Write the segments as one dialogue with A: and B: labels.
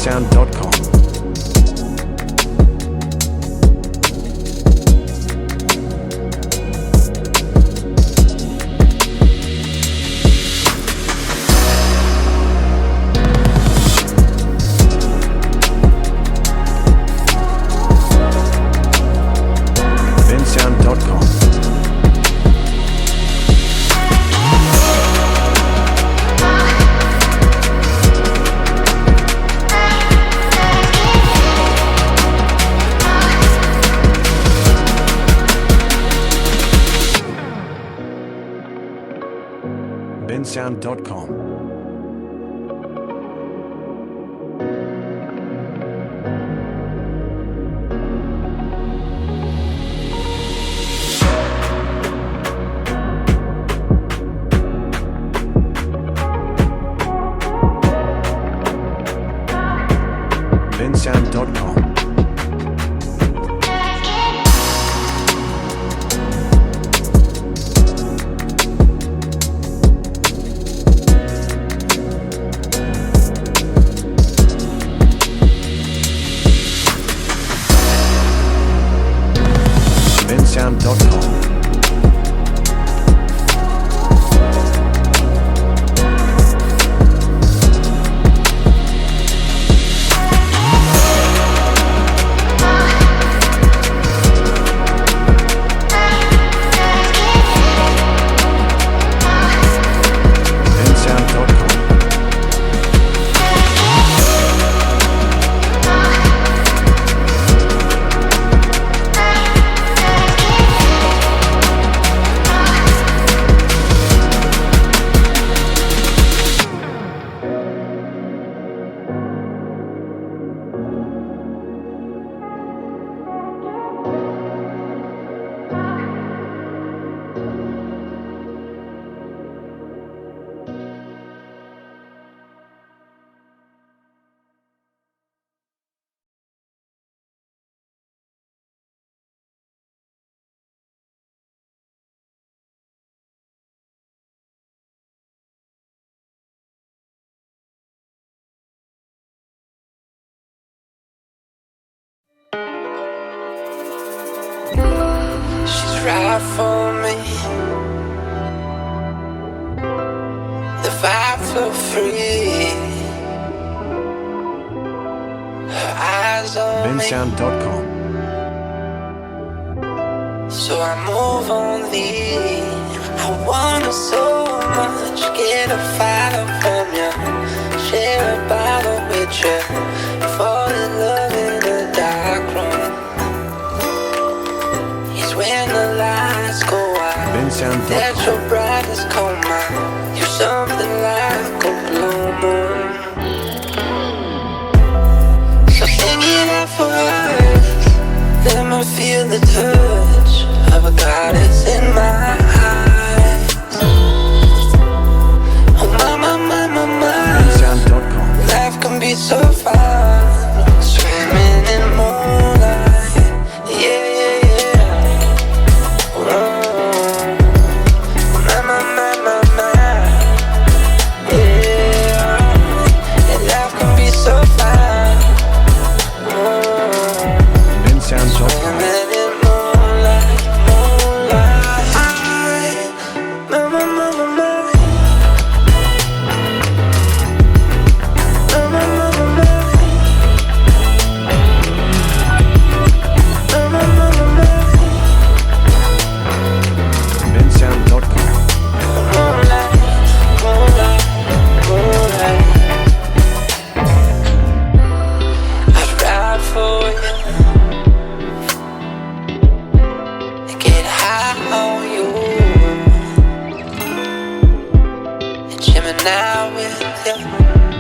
A: bensound.com. bensound.com. bensound.com. bensound.com. bensound.com.
B: She's right for me. The vibe feel free. Her eyes on me.
A: bensound.com.
B: So I move on thee. I want her so much. Get a fire from you. Share a bottle with you. Fall in love in a dark room. When the lights go out,
A: bensound.com.
B: that your brightness come out. You're something like a blue moon. So sing it out for us. Let me feel the touch of a goddess in my eyes. Oh my, my, my, my, my.
A: bensound.com.
B: Life can be so fun. Swimming in moonlight. Yeah, yeah, yeah.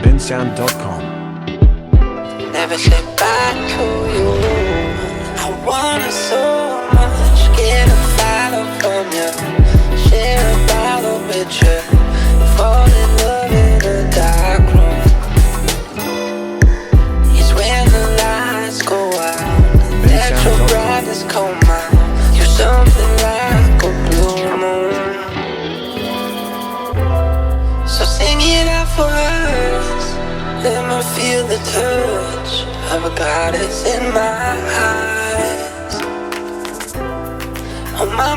A: bensound.com.
B: Never say bye to you. I want it so much. Get a follow from you. Share a bottle with you. Fall in love in a dark room. It's when the lights go out. Let your brightness come out. You're something like a blue moon. So sing it out for us. Let me feel the touch of a goddess in my eyes. Oh my,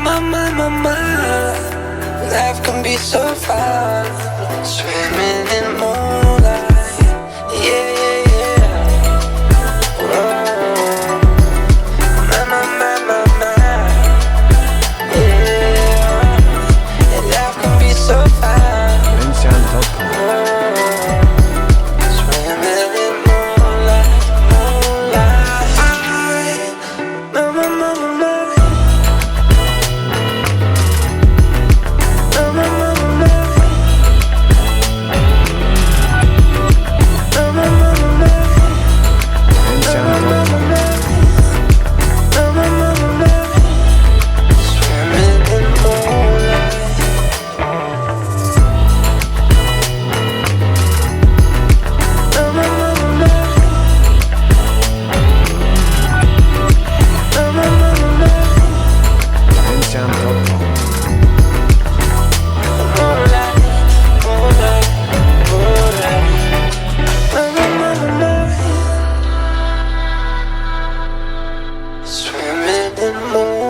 B: life can be so fun, swimming in moonlight. Yeah, yeah, yeah. Whoa. My, yeah. And life can be so fun.
A: Bensound.com.
B: Swimming in moonlight, moonlight. My.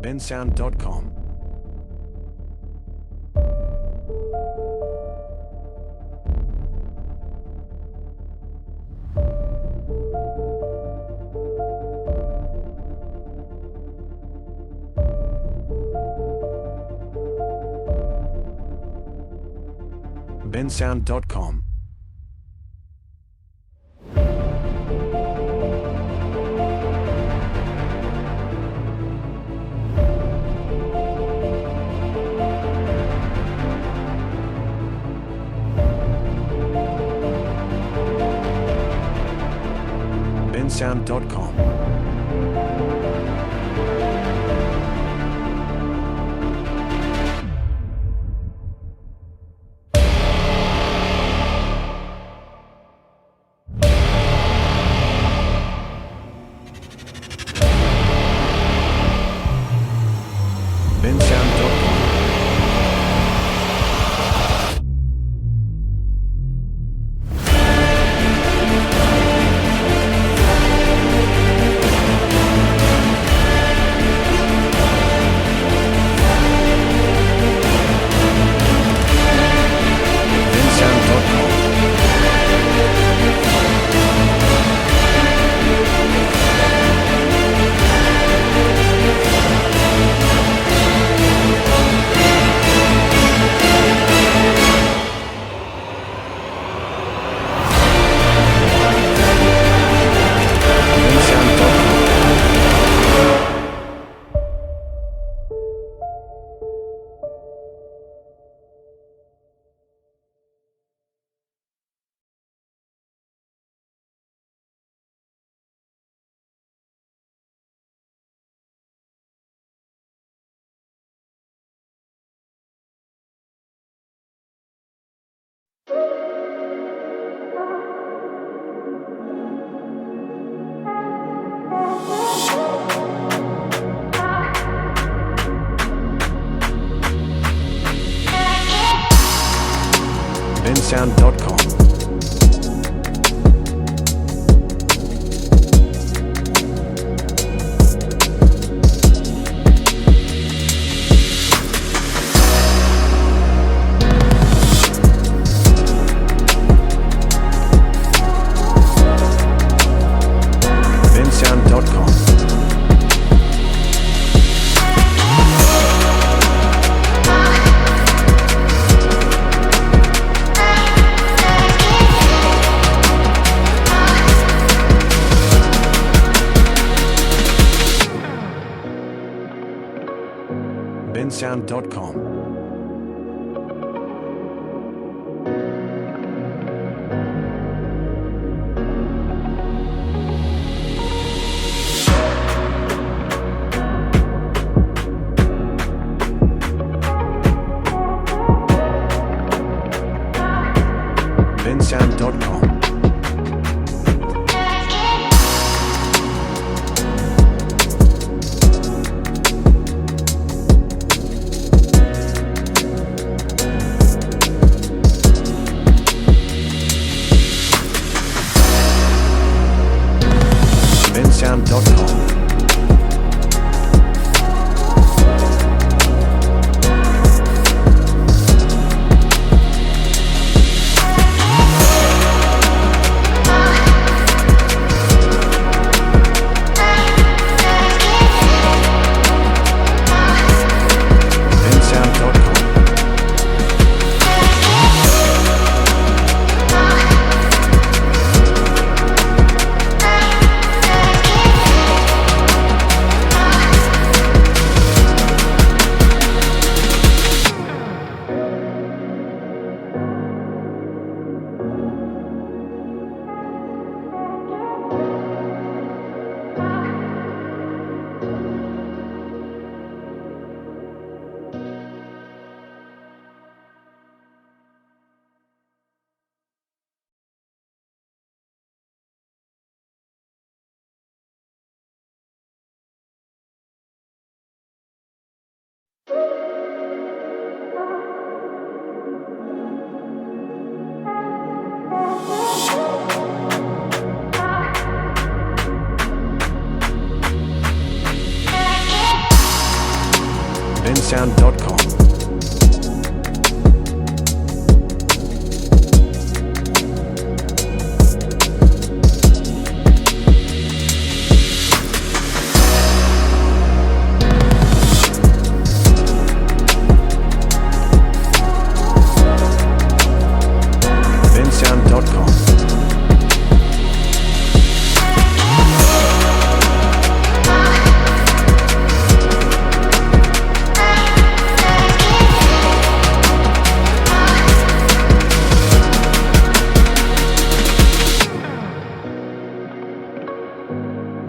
A: Bensound.com. Bensound.com. Bensound.com. Bensound.com. Bensound.com. Bensound.com. bensound.com. bensound.com. bensound.com. bensound.com. bensound.com.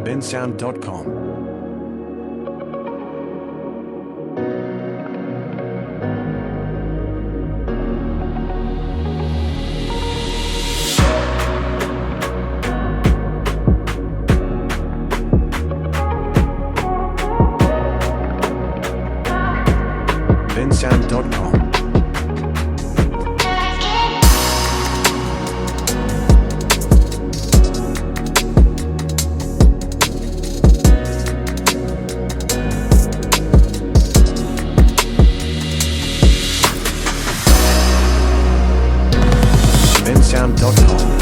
A: bensound.com. bensound.com. bensound.com.